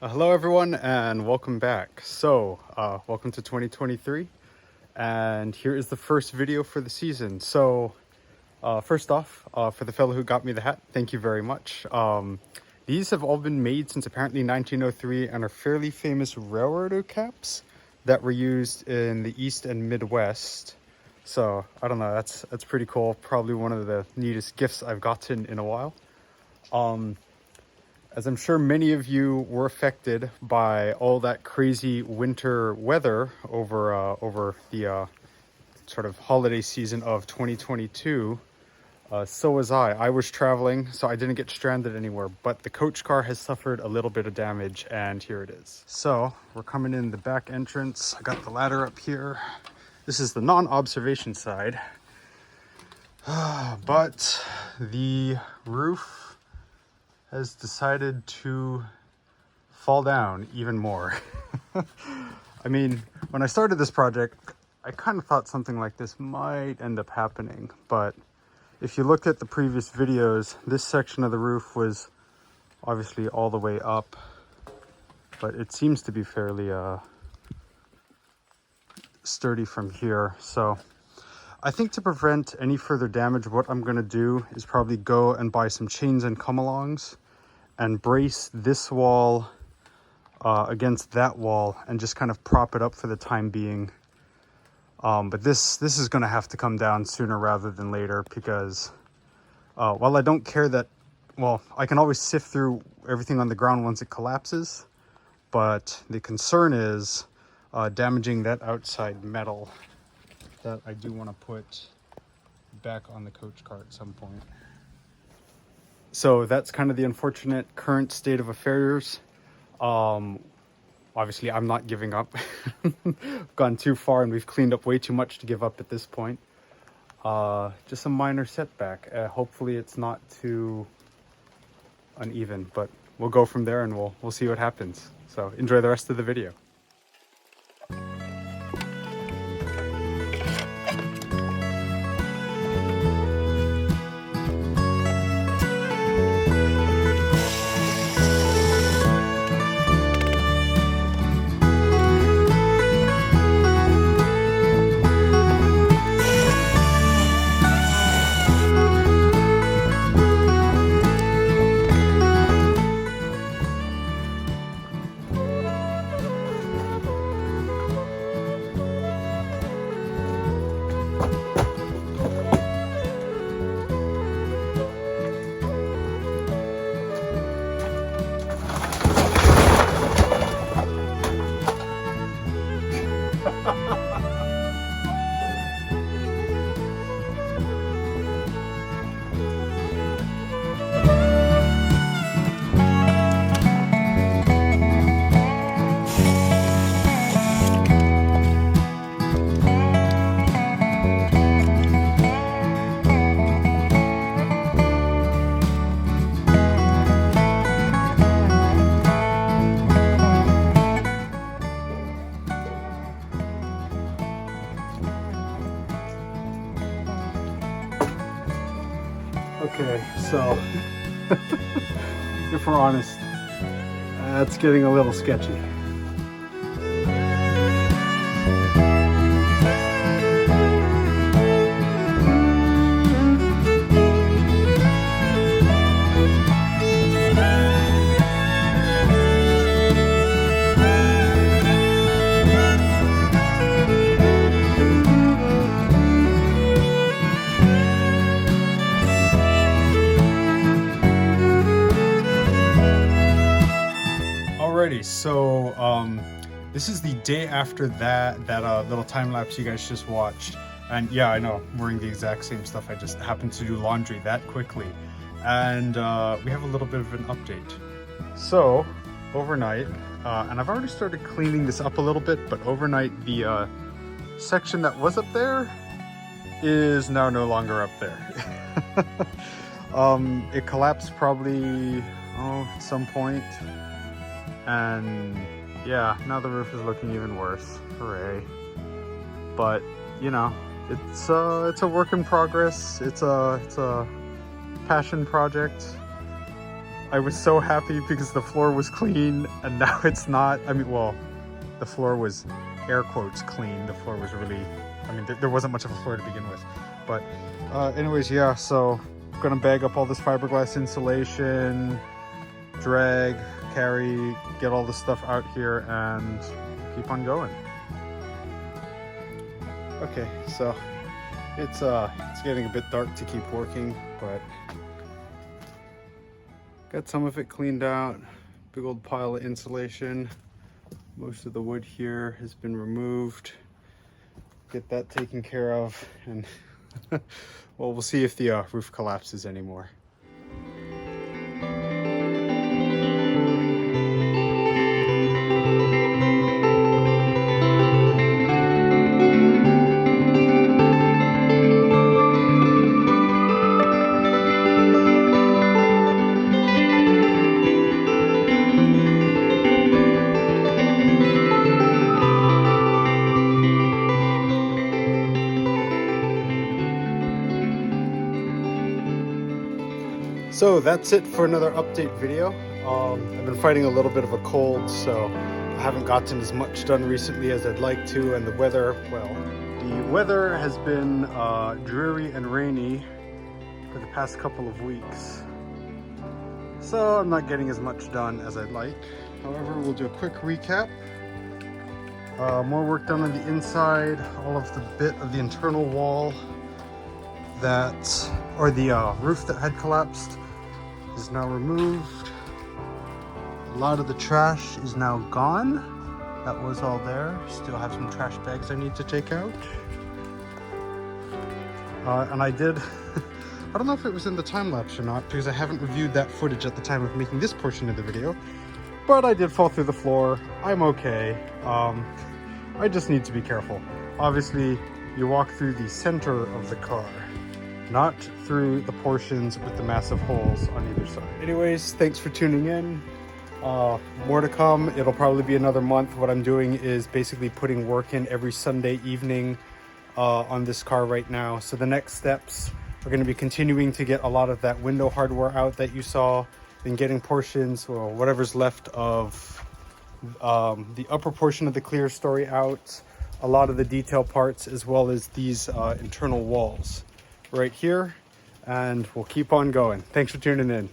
Hello everyone and welcome back. Welcome to 2023 and here is the first video for the season. First off, for the fellow who got me the hat, thank you very much. These have all been made since apparently 1903 and are fairly famous railroad caps that were used in the East and Midwest. So I don't know, that's pretty cool. Probably one of the neatest gifts I've gotten in a while. As I'm sure many of you were affected by all that crazy winter weather over the sort of holiday season of 2022, so was I. I was traveling, so I didn't get stranded anywhere, but the coach car has suffered a little bit of damage, and here it is. So we're coming in the back entrance. I got the ladder up here. This is the non-observation side, but the roof has decided to fall down even more. I mean, when I started this project, I kind of thought something like this might end up happening, but if you look at the previous videos, this section of the roof was obviously all the way up, but it seems to be fairly sturdy from here. So I think to prevent any further damage, what I'm going to do is probably go and buy some chains and come-alongs and brace this wall against that wall and just kind of prop it up for the time being. But this is going to have to come down sooner rather than later because while I don't care that, well, I can always sift through everything on the ground once it collapses, but the concern is damaging that outside metal that I do want to put back on the coach car at some point. So that's kind of the unfortunate current state of affairs. Obviously I'm not giving up. Gone too far and we've cleaned up way too much to give up at this point. Just a minor setback. Hopefully it's not too uneven, but we'll go from there and we'll see what happens. So enjoy the rest of the video. Okay, so if we're honest, that's getting a little sketchy. Alrighty, so this is the day after that little time lapse you guys just watched, and yeah, I know, I'm wearing the exact same stuff. I just happened to do laundry that quickly, and we have a little bit of an update. So overnight, and I've already started cleaning this up a little bit, but overnight the section that was up there is now no longer up there. It collapsed probably at some point. And yeah, now the roof is looking even worse. Hooray. But you know, it's a work in progress. It's a passion project. I was so happy because the floor was clean and now it's not. I mean, well, the floor was air quotes clean. The floor was really, I mean, there wasn't much of a floor to begin with. But anyways, yeah, so I'm gonna bag up all this fiberglass insulation, drag, carry, get all the stuff out here and keep on going. Okay, so it's getting a bit dark to keep working, but got some of it cleaned out. Big old pile of insulation. Most of the wood here has been removed. Get that taken care of, and well, we'll see if the roof collapses anymore. So that's it for another update video. I've been fighting a little bit of a cold, so I haven't gotten as much done recently as I'd like to, and the weather, well, the weather has been dreary and rainy for the past couple of weeks. So I'm not getting as much done as I'd like. However, we'll do a quick recap. More work done on the inside, all of the bit of the internal wall that, or the roof that had collapsed is now removed. A lot of the trash is now gone. That was all there. Still have some trash bags I need to take out. And I did, I don't know if it was in the time lapse or not because I haven't reviewed that footage at the time of making this portion of the video, but I did fall through the floor. I'm okay. I just need to be careful. Obviously, you walk through the center of the car, not through the portions with the massive holes on either side. Anyways, thanks for tuning in. More to come. It'll probably be another month. What I'm doing is basically putting work in every Sunday evening on this car right now. So the next steps are going to be continuing to get a lot of that window hardware out that you saw, and getting portions, or whatever's left of the upper portion of the clerestory out, a lot of the detail parts, as well as these internal walls right here, and we'll keep on going. Thanks for tuning in.